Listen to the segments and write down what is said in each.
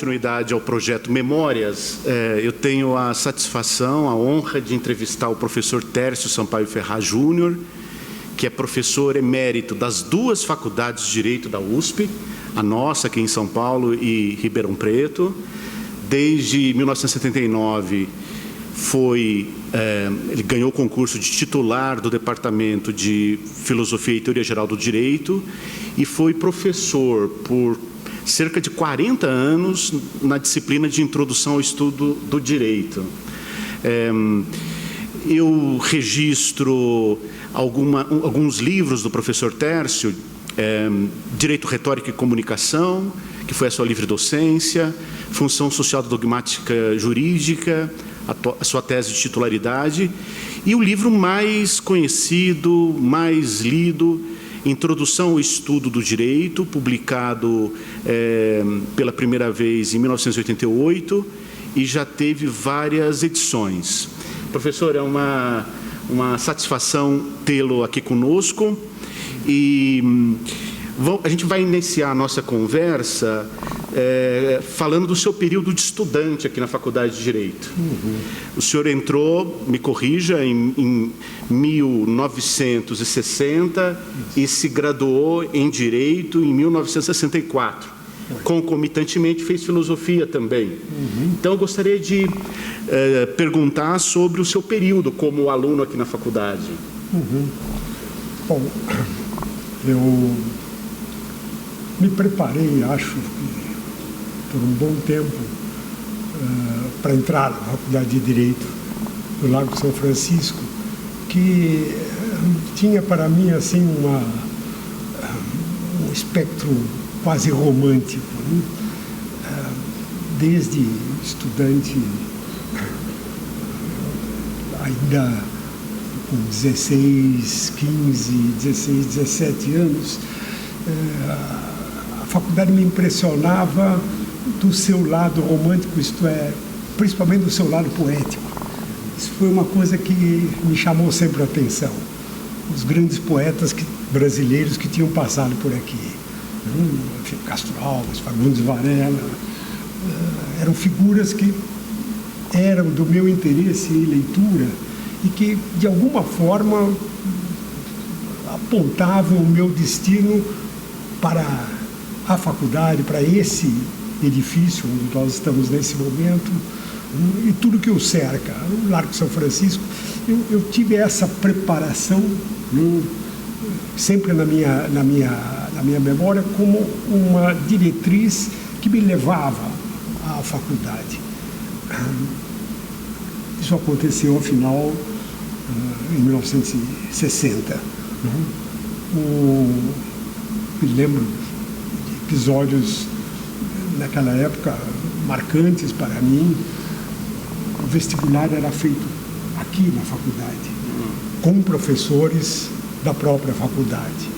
continuidade ao projeto Memórias, eu tenho a satisfação, a honra de entrevistar o professor Tércio Sampaio Ferraz Júnior, que é professor emérito das duas faculdades de Direito da USP, a nossa aqui em São Paulo e Ribeirão Preto. Desde 1979, ele ganhou o concurso de titular do Departamento de Filosofia e Teoria Geral do Direito e foi professor por cerca de 40 anos na disciplina de Introdução ao Estudo do Direito. Eu registro alguns livros do professor Tércio, Direito, Retórica e Comunicação, que foi a sua livre docência, Função Social Dogmática Jurídica, a sua tese de titularidade, e o livro mais conhecido, mais lido, Introdução ao Estudo do Direito, publicado pela primeira vez em 1988 e já teve várias edições. Professor, é uma satisfação tê-lo aqui conosco e a gente vai iniciar a nossa conversa falando do seu período de estudante aqui na Faculdade de Direito. O senhor entrou, me corrija, em 1960 e se graduou em Direito em 1964. Concomitantemente fez filosofia também. Então eu gostaria de perguntar sobre o seu período como aluno aqui na faculdade. Bom, eu me preparei, acho, por um bom tempo para entrar na Faculdade de Direito do Largo São Francisco, que tinha para mim assim um espectro quase romântico, né? Desde estudante, ainda com 16, 15, 16, 17 anos, a faculdade me impressionava do seu lado romântico, isto é, principalmente do seu lado poético. Isso foi uma coisa que me chamou sempre a atenção. Os grandes poetas brasileiros que tinham passado por aqui. Castro Alves, Fagundes Varela, eram figuras que eram do meu interesse em leitura e que, de alguma forma, apontavam o meu destino para a faculdade, para esse edifício onde nós estamos nesse momento, e tudo que o cerca, o Largo São Francisco. Eu tive essa preparação sempre na minha memória como uma diretriz que me levava à faculdade. Isso aconteceu, afinal, em 1960. Me lembro de episódios naquela época marcantes para mim. O vestibular era feito aqui na faculdade, com professores da própria faculdade.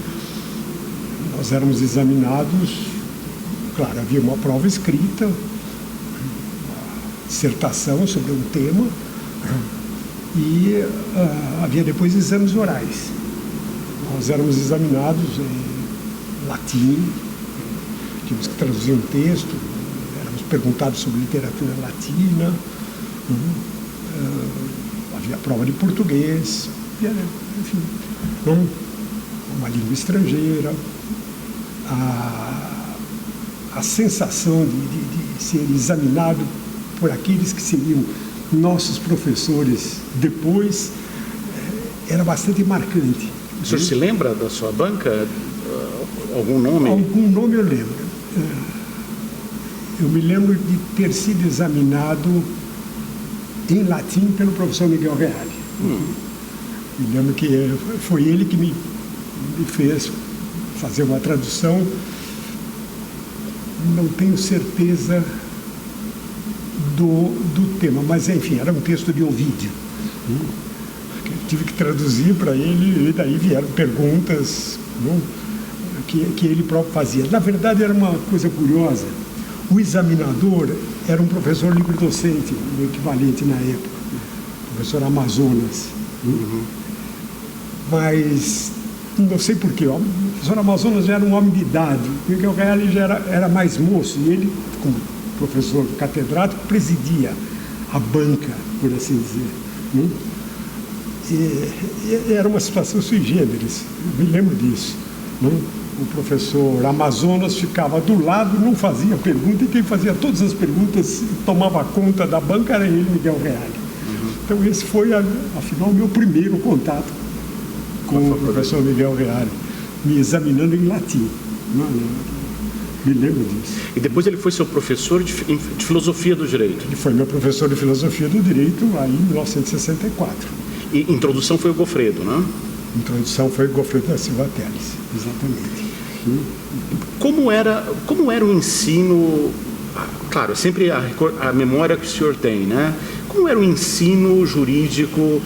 Nós éramos examinados, claro, havia uma prova escrita, uma dissertação sobre um tema, e havia depois exames orais. Nós éramos examinados em latim, tínhamos que traduzir um texto, éramos perguntados sobre literatura latina, havia prova de português, enfim, uma língua estrangeira. A sensação de ser examinado por aqueles que seriam nossos professores depois era bastante marcante. O senhor se lembra da sua banca? Algum nome? Algum nome eu lembro. Eu me lembro de ter sido examinado em latim pelo professor Miguel Reale. Me lembro que foi ele que me fez fazer uma tradução. Não tenho certeza do tema, mas enfim, era um texto de Ovídio. Eu tive que traduzir para ele, e daí vieram perguntas que ele próprio fazia. Na verdade, era uma coisa curiosa. O examinador era um professor livre-docente, o equivalente na época, o professor Amazonas. Mas não sei porquê, o professor Amazonas já era um homem de idade, porque o Reale já era mais moço, e ele, com professor catedrático, presidia a banca, por assim dizer. Né? E era uma situação sui generis, eu me lembro disso. Né? O professor Amazonas ficava do lado, não fazia pergunta, e quem fazia todas as perguntas, tomava conta da banca, era ele, Miguel Reale. Então esse foi, afinal, o meu primeiro contato com o professor Miguel Reale, me examinando em latim. Me lembro disso. E depois ele foi seu professor de filosofia do direito? Ele foi meu professor de filosofia do direito aí em 1964. E introdução foi o Goffredo, né? Introdução foi o Goffredo da Silva Teles, exatamente. Como era o ensino? Claro, é sempre a memória que o senhor tem, né? Como era o ensino jurídico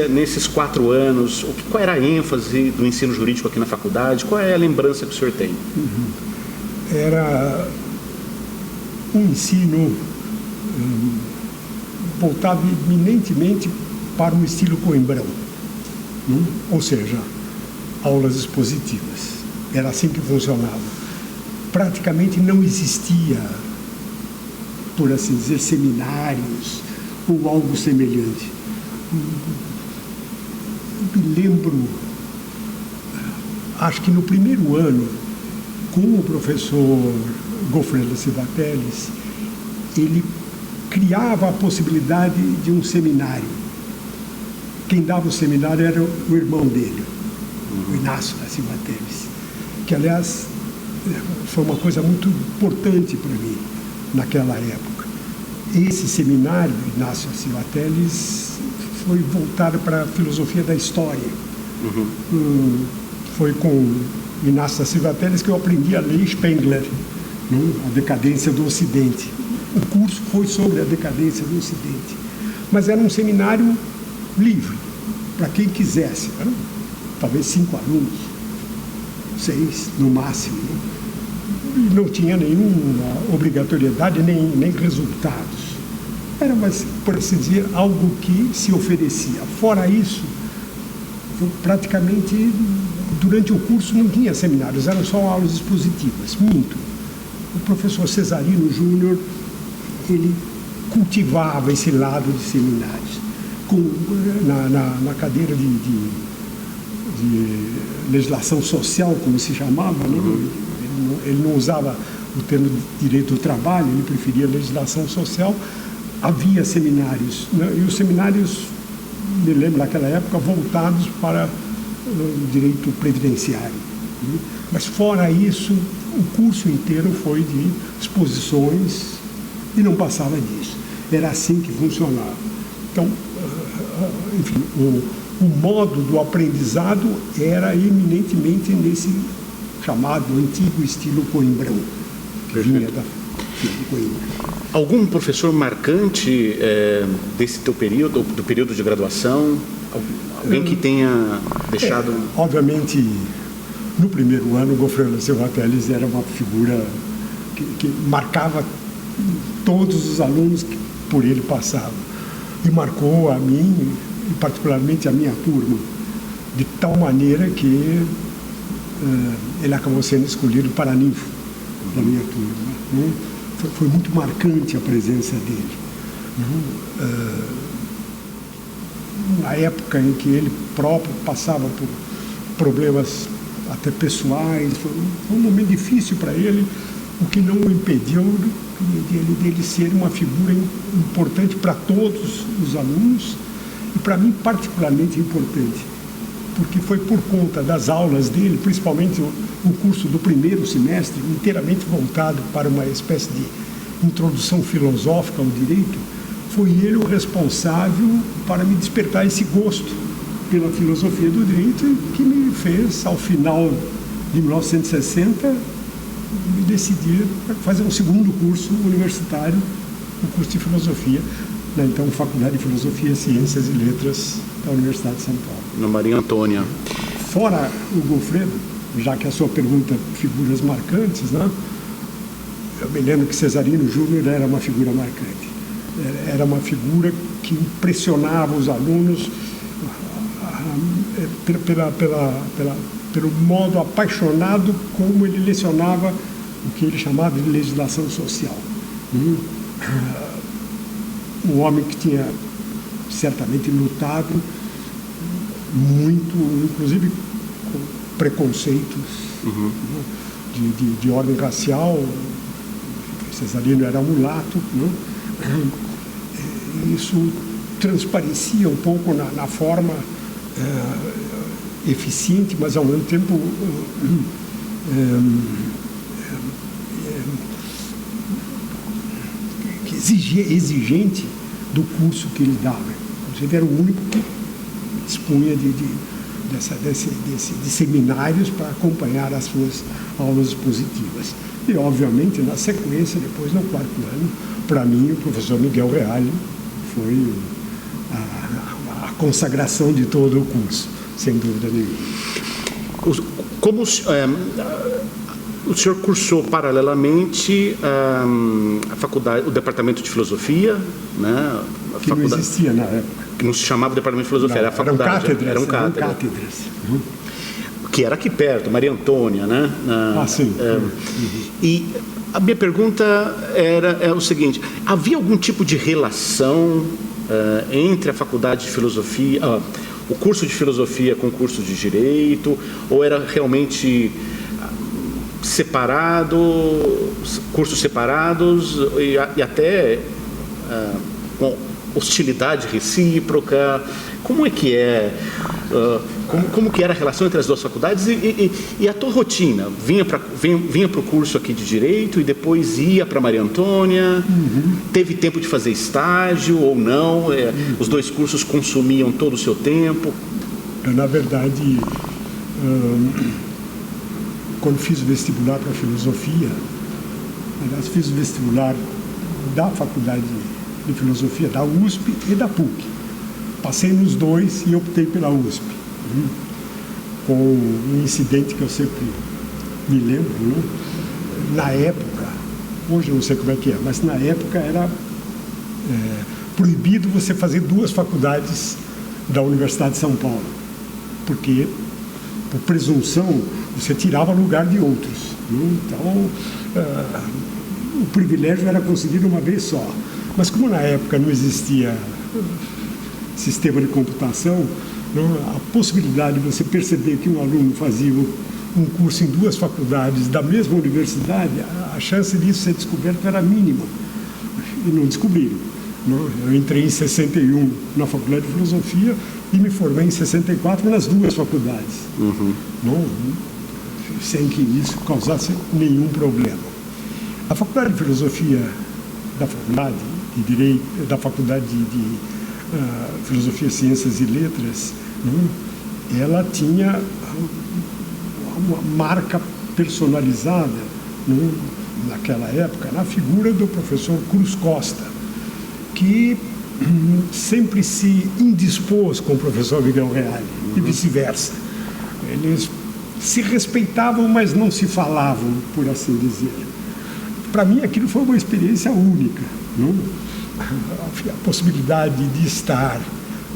nesses 4 anos? Qual era a ênfase do ensino jurídico aqui na faculdade? Qual é a lembrança que o senhor tem? Era um ensino voltado eminentemente para um estilo Coimbrão, ou seja, aulas expositivas. Era assim que funcionava. Praticamente não existia, por assim dizer, seminários ou algo semelhante. Eu me lembro, acho que no primeiro ano, com o professor Goffredo da Silva Teles, ele criava a possibilidade de um seminário. Quem dava o seminário era o irmão dele, o Inácio da Silva Teles, que, aliás, foi uma coisa muito importante para mim naquela época. Esse seminário, Inácio da Silva Teles, foi voltado para a filosofia da história. Foi com Inácio da Silva Teles que eu aprendi a ler Spengler, a decadência do Ocidente. O curso foi sobre a decadência do Ocidente. Mas era um seminário livre, para quem quisesse. Eram talvez 5 alunos, 6 no máximo. E não tinha nenhuma obrigatoriedade, nem resultados. Era, mas, por assim dizer, algo que se oferecia. Fora isso, praticamente, durante o curso não tinha seminários, eram só aulas expositivas. Minto. O professor Cesarino Júnior, ele cultivava esse lado de seminários. Na cadeira de legislação social, como se chamava, né? Ele não usava o termo de direito do trabalho, ele preferia legislação social. Havia seminários, né? E os seminários, me lembro naquela época, voltados para o direito previdenciário. Né? Mas fora isso, o curso inteiro foi de exposições e não passava disso. Era assim que funcionava. Então, enfim, o modo do aprendizado era eminentemente nesse chamado antigo estilo Coimbrão, que vinha da Coimbra. Algum professor marcante desse teu período, do período de graduação? Alguém que tenha deixado... Obviamente, no primeiro ano, o Goffredo da Silva Teles era uma figura que marcava todos os alunos que por ele passavam. E marcou a mim, e particularmente a minha turma, de tal maneira que ele acabou sendo escolhido paraninfo da minha turma. Né? Foi muito marcante a presença dele. Na época em que ele próprio passava por problemas até pessoais, foi um momento difícil para ele, o que não o impediu dele ser uma figura importante para todos os alunos e para mim particularmente importante, porque foi por conta das aulas dele, principalmente o curso do primeiro semestre, inteiramente voltado para uma espécie de introdução filosófica ao direito, foi ele o responsável para me despertar esse gosto pela filosofia do direito, que me fez, ao final de 1960, me decidir fazer um segundo curso universitário, o curso de filosofia, na então Faculdade de Filosofia, Ciências e Letras da Universidade de São Paulo. Na Maria Antônia. Fora o Goffredo, já que a sua pergunta, figuras marcantes, né? Eu me lembro que Cesarino Júnior era uma figura marcante. Era uma figura que impressionava os alunos pelo modo apaixonado como ele lecionava o que ele chamava de legislação social. Um homem que tinha certamente lutado muito, inclusive com preconceitos de ordem racial. Cesarino era mulato, isso transparecia um pouco na forma eficiente, mas ao mesmo tempo exigente do curso que ele dava. Ele era o único que dispunha de seminários para acompanhar as suas aulas expositivas. E, obviamente, na sequência, depois, no quarto ano, para mim, o professor Miguel Reale foi a consagração de todo o curso, sem dúvida nenhuma. Como o senhor cursou paralelamente a faculdade, o departamento de filosofia, né? Que não existia na época. Que não se chamava departamento de filosofia, era a faculdade. Eram cátedras. Que era aqui perto, Maria Antônia, né? Sim. E a minha pergunta é o seguinte: havia algum tipo de relação entre a faculdade de filosofia, o curso de filosofia com o curso de direito, ou era realmente separado, cursos separados e até com hostilidade recíproca? Como é que é? Como que era a relação entre as duas faculdades e a tua rotina? Vinha para o curso aqui de Direito e depois ia para Maria Antônia? Teve tempo de fazer estágio ou não? Os dois cursos consumiam todo o seu tempo? Na verdade, quando fiz o vestibular para Filosofia, aliás, fiz o vestibular da Faculdade de Filosofia, da USP e da PUC. Passei nos dois e optei pela USP. Com um incidente que eu sempre me lembro, na época, hoje eu não sei como é que é, mas na época era proibido você fazer duas faculdades da Universidade de São Paulo, porque, por presunção, você tirava lugar de outros. Então, o privilégio era concedido uma vez só. Mas como na época não existia sistema de computação, a possibilidade de você perceber que um aluno fazia um curso em duas faculdades da mesma universidade, a chance disso ser descoberto era mínima. E não descobriram. Eu entrei em 61 na Faculdade de Filosofia e me formei em 64 nas duas faculdades. Sem que isso causasse nenhum problema. A Faculdade de Filosofia da Faculdade de Direito, da Faculdade de Filosofia, Ciências e Letras, ela tinha uma marca personalizada, naquela época, na figura do professor Cruz Costa, que sempre se indispôs com o professor Miguel Reale, e vice-versa. Eles se respeitavam, mas não se falavam, por assim dizer. Para mim, aquilo foi uma experiência única. A possibilidade de estar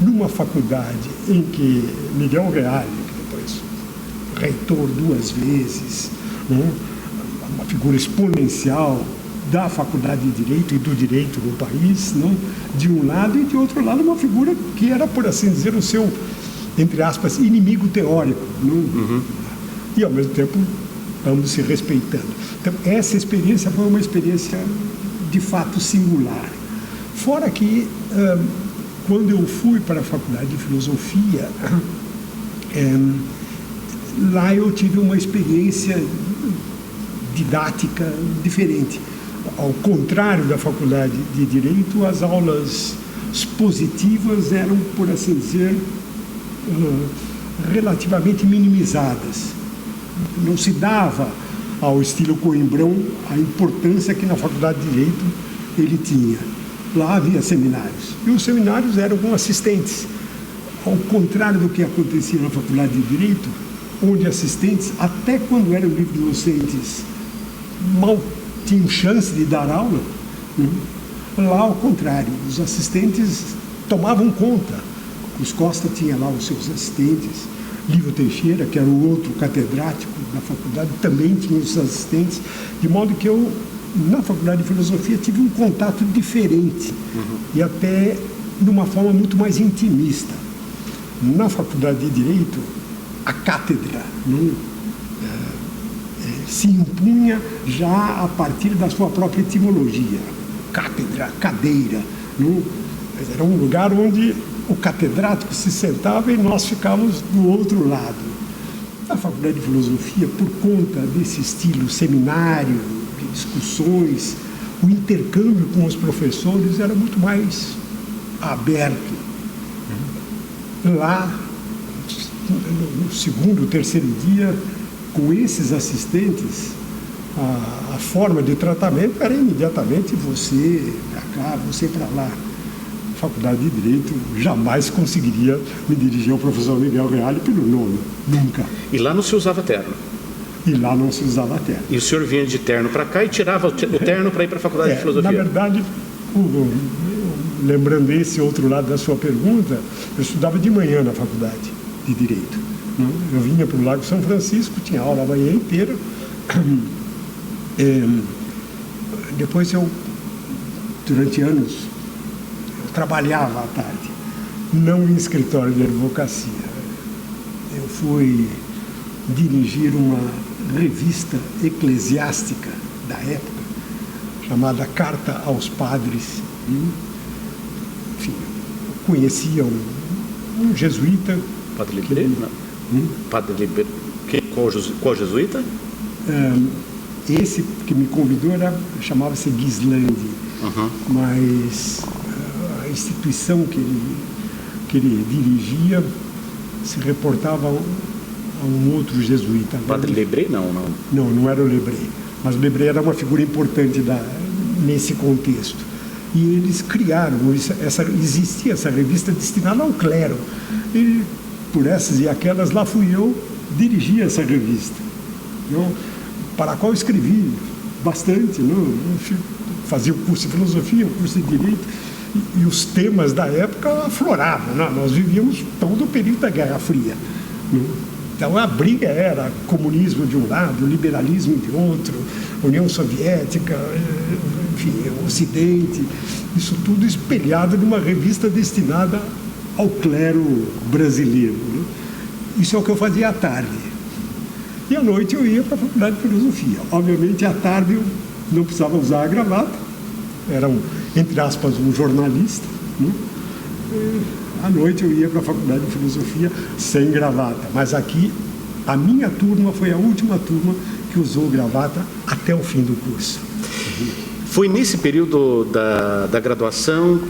numa faculdade em que Miguel Reale, que depois reitor duas vezes, uma figura exponencial da Faculdade de Direito e do direito no país, de um lado, e de outro lado uma figura que era, por assim dizer, o seu, entre aspas, inimigo teórico. E, ao mesmo tempo, ambos se respeitando. Então, essa experiência foi uma experiência, de fato, singular. Fora que, quando eu fui para a Faculdade de Filosofia, lá eu tive uma experiência didática diferente. Ao contrário da Faculdade de Direito, as aulas expositivas eram, por assim dizer, relativamente minimizadas. Não se dava ao estilo Coimbrão a importância que na Faculdade de Direito ele tinha. Lá havia seminários, e os seminários eram com assistentes. Ao contrário do que acontecia na Faculdade de Direito, onde assistentes, até quando eram livre-docentes, mal tinham chance de dar aula, lá ao contrário, os assistentes tomavam conta. Os Costa tinha lá os seus assistentes, Lívio Teixeira, que era o outro catedrático da faculdade, também tinha os assistentes, de modo que eu, na Faculdade de Filosofia, tive um contato diferente e até de uma forma muito mais intimista. Na Faculdade de Direito, a cátedra se impunha já a partir da sua própria etimologia. Cátedra, cadeira. Era um lugar onde o catedrático se sentava e nós ficávamos do outro lado. Na Faculdade de Filosofia, por conta desse estilo seminário, de discussões, o intercâmbio com os professores era muito mais aberto. Lá, no segundo, terceiro dia, com esses assistentes, a forma de tratamento era imediatamente você para cá, você para lá. A Faculdade de Direito jamais conseguiria me dirigir ao professor Miguel Reale pelo nome, nunca. E lá não se usava terno? E lá não se usava terno. E o senhor vinha de terno para cá e tirava o terno para ir para a Faculdade de Filosofia? Na verdade, lembrando esse outro lado da sua pergunta, eu estudava de manhã na Faculdade de Direito. Eu vinha para o Lago São Francisco, tinha aula a manhã inteira. Depois durante anos, eu trabalhava à tarde, não em escritório de advocacia. Eu fui dirigir uma revista eclesiástica da época, chamada Carta aos Padres. Enfim, eu conhecia um jesuíta. Padre Libre? Padre Libre. Qual jesuíta? Esse que me convidou chamava-se Gislandi, mas a instituição que ele dirigia se reportava a um outro jesuíta. Padre Lebré? Não era o Lebré, mas o Lebré era uma figura importante nesse contexto. E eles criaram, existia essa revista destinada ao clero. E por essas e aquelas, lá fui eu dirigir essa revista. Para a qual escrevi bastante, fazia o curso de filosofia, o curso de direito, e os temas da época afloravam. Nós vivíamos todo o período da Guerra Fria. Então a briga era comunismo de um lado, liberalismo de outro, União Soviética, enfim, Ocidente, isso tudo espelhado numa revista destinada ao clero brasileiro. Isso é o que eu fazia à tarde. E à noite eu ia para a Faculdade de Filosofia. Obviamente, à tarde eu não precisava usar a gravata, era, entre aspas, um jornalista. À noite eu ia para a Faculdade de Filosofia sem gravata. Mas aqui, a minha turma foi a última turma que usou gravata até o fim do curso. Foi nesse período da graduação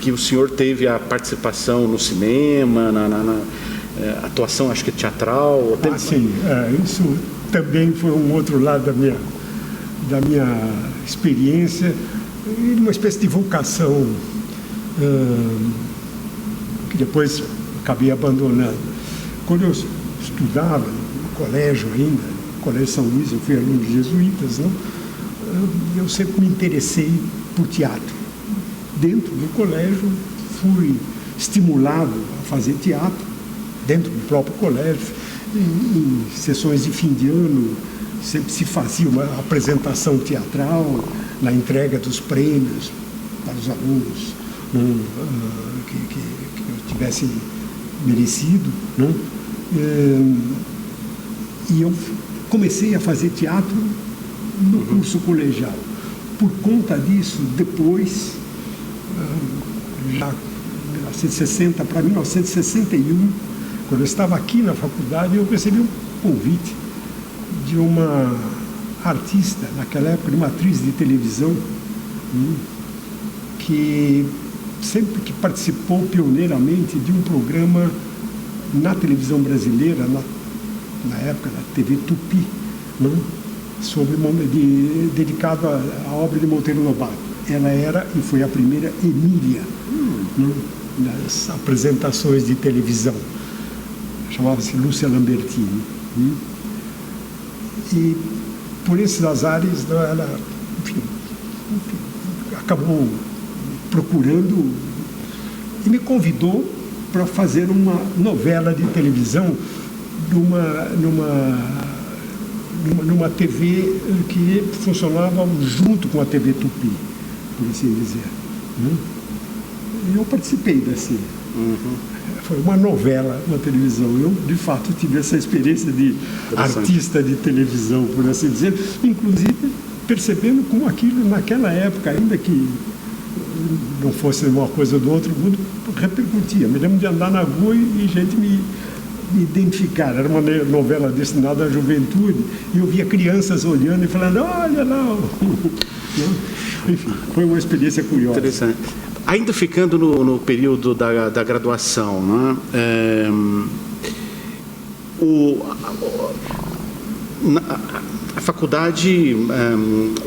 que o senhor teve a participação no cinema, na atuação, acho que teatral? Sim, isso também foi um outro lado da minha experiência, uma espécie de vocação que depois acabei abandonando. Quando eu estudava no colégio ainda, no Colégio São Luís, eu fui aluno de jesuítas, eu sempre me interessei por teatro. Dentro do colégio, fui estimulado a fazer teatro, dentro do próprio colégio, em sessões de fim de ano, sempre se fazia uma apresentação teatral na entrega dos prêmios para os alunos que eu tivesse merecido. E eu comecei a fazer teatro no curso colegial. Por conta disso, depois, já de 1960 para 1961, quando eu estava aqui na faculdade, eu recebi um convite de uma artista, naquela época, de uma atriz de televisão, que sempre que participou pioneiramente de um programa na televisão brasileira, na época da TV Tupi, dedicado à obra de Monteiro Lobato. Ela era e foi a primeira Emília nas apresentações de televisão. Chamava-se Lúcia Lambertini. E por esses azares, ela, enfim, acabou procurando e me convidou para fazer uma novela de televisão numa TV que funcionava junto com a TV Tupi, por assim dizer. E eu participei desse. Foi uma novela na televisão. Eu, de fato, tive essa experiência de artista de televisão, por assim dizer, inclusive percebendo como aquilo, naquela época, ainda que não fosse uma coisa do outro mundo, repercutia. Me lembro de andar na rua e gente me identificar. Era uma novela destinada à juventude e eu via crianças olhando e falando, olha lá. Enfim, foi uma experiência curiosa. Interessante. Ainda ficando no período da graduação, né? A faculdade,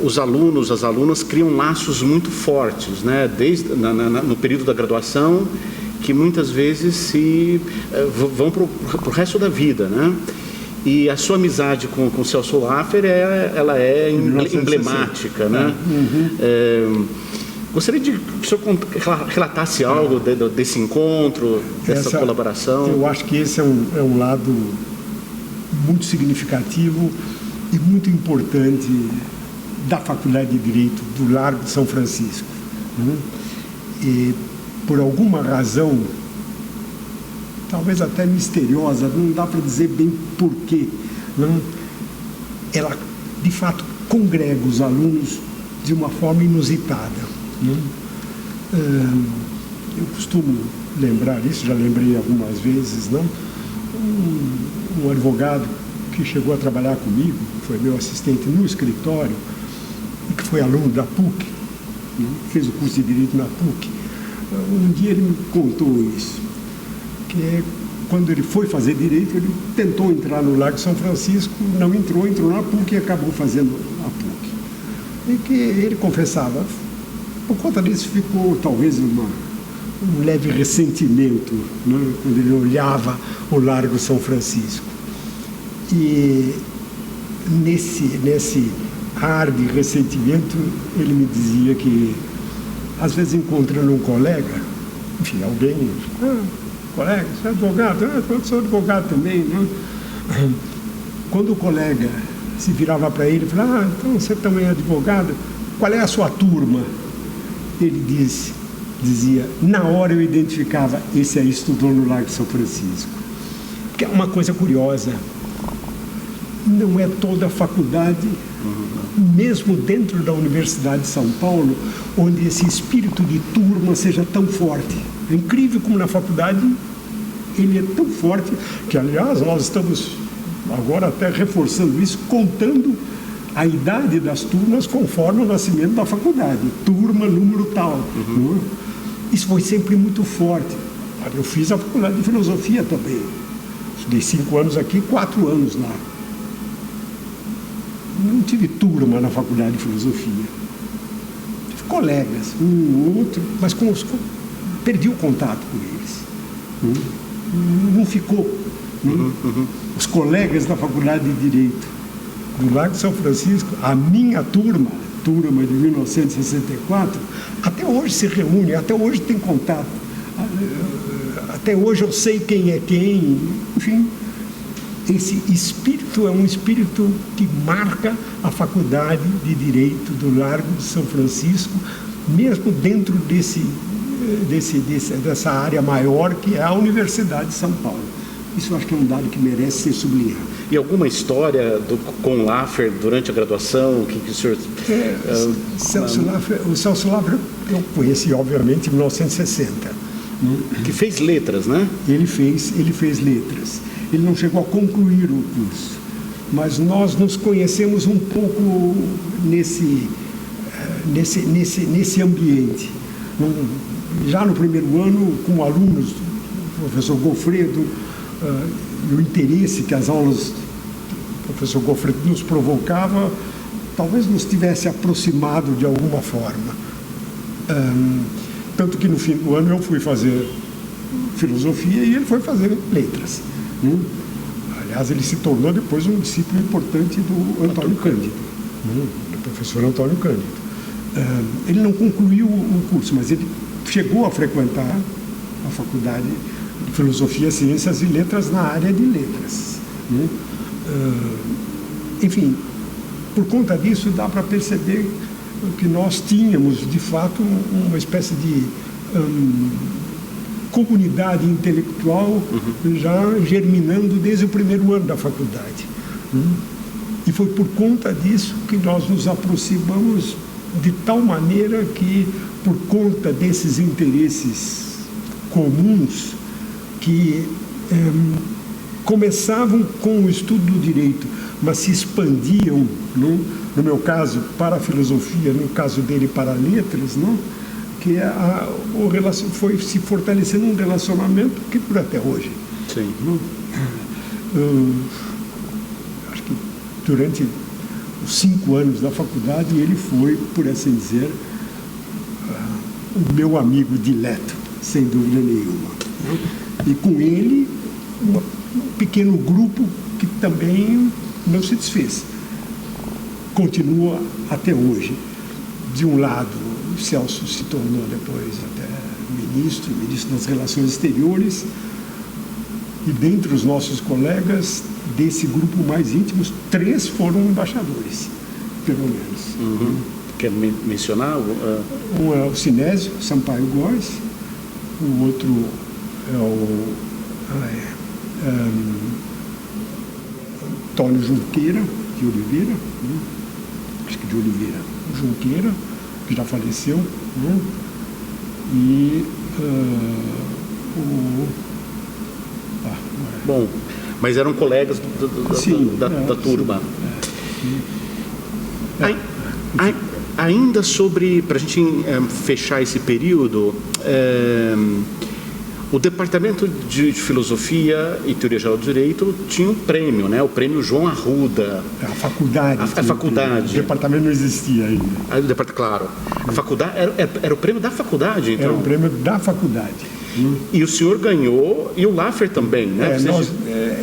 os alunos, as alunas criam laços muito fortes, né? Desde no período da graduação, que muitas vezes vão para o resto da vida, né? E a sua amizade com o Celso Laffer ela é emblemática, né? Gostaria de que o senhor relatasse algo desse encontro, dessa colaboração. Eu acho que esse é um lado muito significativo e muito importante da Faculdade de Direito do Largo de São Francisco. E, por alguma razão, talvez até misteriosa, não dá para dizer bem porquê, ela, de fato, congrega os alunos de uma forma inusitada. Eu costumo lembrar isso, já lembrei algumas vezes, um advogado que chegou a trabalhar comigo, foi meu assistente no escritório, e que foi aluno da PUC, fez o curso de Direito na PUC. Um dia ele me contou isso, que quando ele foi fazer Direito, ele tentou entrar no Largo de São Francisco, não entrou na PUC e acabou fazendo a PUC. E que ele confessava, por conta disso ficou talvez um leve ressentimento, quando ele olhava o Largo de São Francisco. E nesse ar de ressentimento, ele me dizia que, às vezes, encontrando um colega, enfim, alguém, colega, você é advogado? Eu sou advogado também, Quando o colega se virava para ele e falava, então você também é advogado? Qual é a sua turma? Ele dizia, na hora eu identificava, esse aí estudou no Largo de São Francisco. Porque é uma coisa curiosa, não é toda a faculdade, mesmo dentro da Universidade de São Paulo, onde esse espírito de turma seja tão forte. É incrível como na faculdade ele é tão forte, que aliás nós estamos agora até reforçando isso, contando a idade das turmas conforme o nascimento da faculdade, turma, número tal. Isso foi sempre muito forte. Eu fiz a faculdade de filosofia também. Estudei 5 anos aqui, 4 anos lá. Não tive turma na faculdade de filosofia. Tive colegas, um outro, mas perdi o contato com eles. Não ficou. Os colegas da faculdade de Direito do Largo de São Francisco, a minha turma de 1964, até hoje se reúne, até hoje tem contato, até hoje eu sei quem é quem, enfim. Esse espírito é um espírito que marca a Faculdade de Direito do Largo de São Francisco, mesmo dentro dessa área maior que é a Universidade de São Paulo. Isso eu acho que é um dado que merece ser sublinhado. E alguma história com Laffer durante a graduação? Que o senhor... O Celso Laffer eu conheci, obviamente, em 1960. Que fez letras, né? Ele fez letras. Ele não chegou a concluir o curso, mas nós nos conhecemos um pouco nesse ambiente. Já no primeiro ano, com alunos, o professor Goffredo, e o interesse que as aulas do professor Goffredo nos provocava, talvez nos tivesse aproximado de alguma forma. Tanto que no fim do ano eu fui fazer filosofia e ele foi fazer letras. Aliás, ele se tornou depois um discípulo importante do Antônio Cândido, do professor Antônio Cândido. Ele não concluiu o curso, mas ele chegou a frequentar a faculdade filosofia, ciências e letras na área de letras, né? Enfim, por conta disso dá para perceber que nós tínhamos, de fato, uma espécie de comunidade intelectual já germinando desde o primeiro ano da faculdade. E foi por conta disso que nós nos aproximamos de tal maneira que, por conta desses interesses comuns que começavam com o estudo do direito, mas se expandiam, no meu caso, para a filosofia, no caso dele, para letras, que foi se fortalecendo um relacionamento que dura até hoje. Sim. Acho que durante os 5 anos da faculdade, ele foi, por assim dizer, o meu amigo dileto, sem dúvida nenhuma. E com ele, um pequeno grupo que também não se desfez. Continua até hoje. De um lado, o Celso se tornou depois até ministro das Relações Exteriores, e dentre os nossos colegas, desse grupo mais íntimos, 3 foram embaixadores, pelo menos. Quer mencionar? Um é o Sinésio Sampaio Góes, o outro é o Antônio Junqueira de Oliveira, acho que de Oliveira, Junqueira, que já faleceu, e Bom, mas eram colegas da turma. Ainda sobre, para a gente fechar esse período, o Departamento de Filosofia e Teoria Geral do Direito tinha um prêmio, né? O prêmio João Arruda. A faculdade. A faculdade. O departamento não existia ainda. Claro. A faculdade era o prêmio da faculdade, então? Era o prêmio da faculdade. E o senhor ganhou, e o Laffer também, né?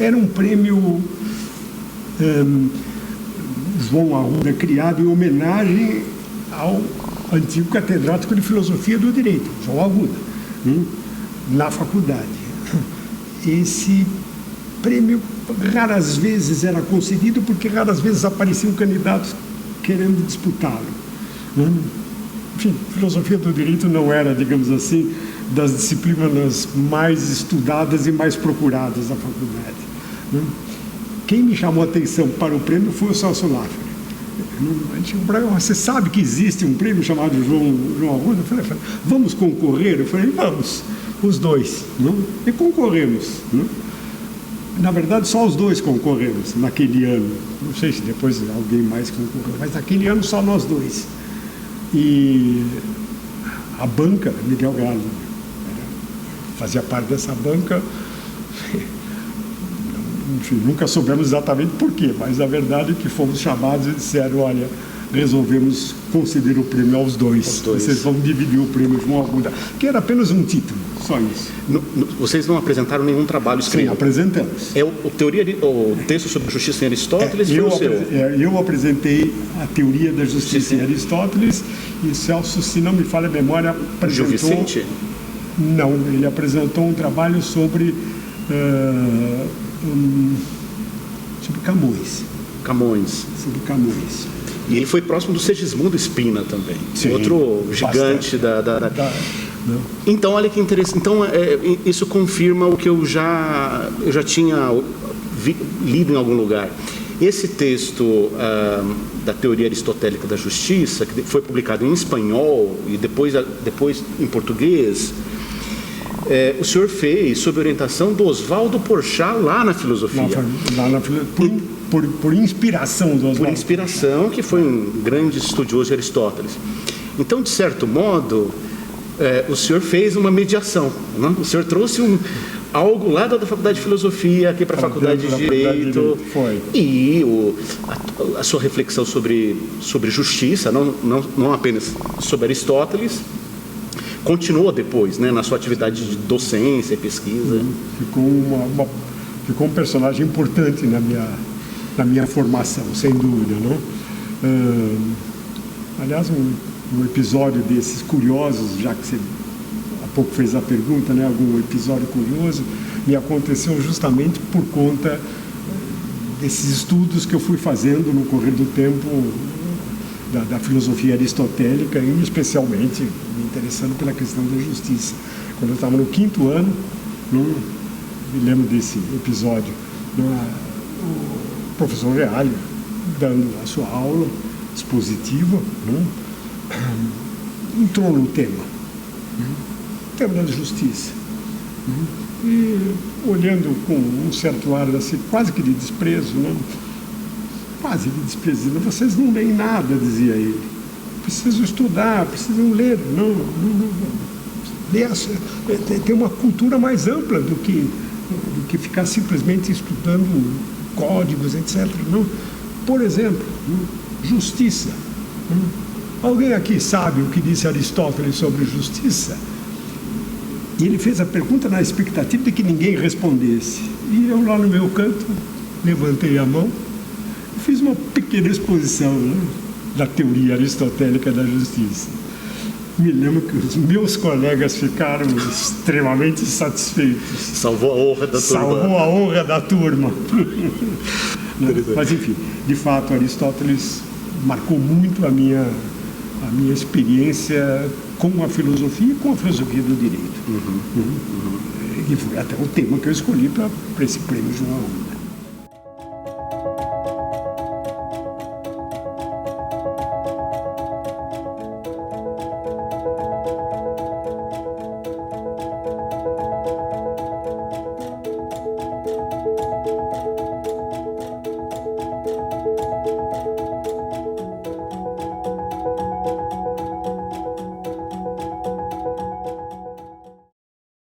Era um prêmio João Arruda, criado em homenagem ao antigo catedrático de Filosofia do Direito, João Arruda, na faculdade. Esse prêmio raras vezes era concedido, porque raras vezes apareciam candidatos querendo disputá-lo. Enfim, Filosofia do Direito não era, digamos assim, das disciplinas mais estudadas e mais procuradas da faculdade. Quem me chamou a atenção para o prêmio foi o Celso Laffer. Você sabe que existe um prêmio chamado João Arruda? Eu falei, vamos concorrer? Eu falei, vamos, os dois. E concorremos. Na verdade, só os dois concorremos naquele ano. Não sei se depois alguém mais concorreu, mas naquele ano só nós dois. E a banca, Miguel Galo, fazia parte dessa banca. Enfim, nunca soubemos exatamente por quê, mas a verdade é que fomos chamados e disseram, olha, resolvemos conceder o prêmio aos dois. Vocês vão dividir o prêmio João Arruda, que era apenas um título, só isso. Vocês não apresentaram nenhum trabalho escrito? Sim, apresentamos. O texto sobre justiça em Aristóteles foi o seu? Eu apresentei a teoria da justiça em Aristóteles, e Celso, se não me falha a memória, apresentou... Gil Vicente? Não, ele apresentou um trabalho sobre Camões. Sobre Camões. E ele foi próximo do Segismundo Spina também. Sim, outro gigante Então, olha que interessante. Então, isso confirma o que eu já tinha lido em algum lugar. Esse texto da teoria aristotélica da justiça, que foi publicado em espanhol e depois em português, o senhor fez sob orientação do Oswaldo Porchat lá na filosofia. Por inspiração do Oswaldo. Por inspiração, que foi um grande estudioso de Aristóteles. Então, de certo modo, o senhor fez uma mediação. Não? O senhor trouxe algo lá da Faculdade de Filosofia aqui para a Faculdade de Direito. Foi. E a sua reflexão sobre justiça, não apenas sobre Aristóteles, continua depois, né, na sua atividade de docência e pesquisa. Ficou um personagem importante na minha formação, sem dúvida, não? Aliás, um episódio desses curiosos, já que você pouco fez a pergunta, né, algum episódio curioso, me aconteceu justamente por conta desses estudos que eu fui fazendo no correr do tempo da filosofia aristotélica, e especialmente me interessando pela questão da justiça. Quando eu estava no 5º ano, me lembro desse episódio, o professor Reale, dando a sua aula expositiva, entrou no tema da justiça. E olhando com um certo ar assim, quase que de desprezo, quase de desprezo, vocês não leem nada, dizia ele. Precisam estudar, precisam ler. Ter uma cultura mais ampla do que ficar simplesmente estudando códigos, etc. Por exemplo, justiça. Alguém aqui sabe o que disse Aristóteles sobre justiça? E ele fez a pergunta na expectativa de que ninguém respondesse. E eu lá no meu canto levantei a mão e fiz uma pequena exposição da teoria aristotélica da justiça. Me lembro que os meus colegas ficaram extremamente satisfeitos. Salvou a honra da turma. Salvou a honra da turma. Mas, enfim, de fato, Aristóteles marcou muito a minha experiência com a filosofia e com a filosofia do direito. E foi até o tema que eu escolhi para esse prêmio João.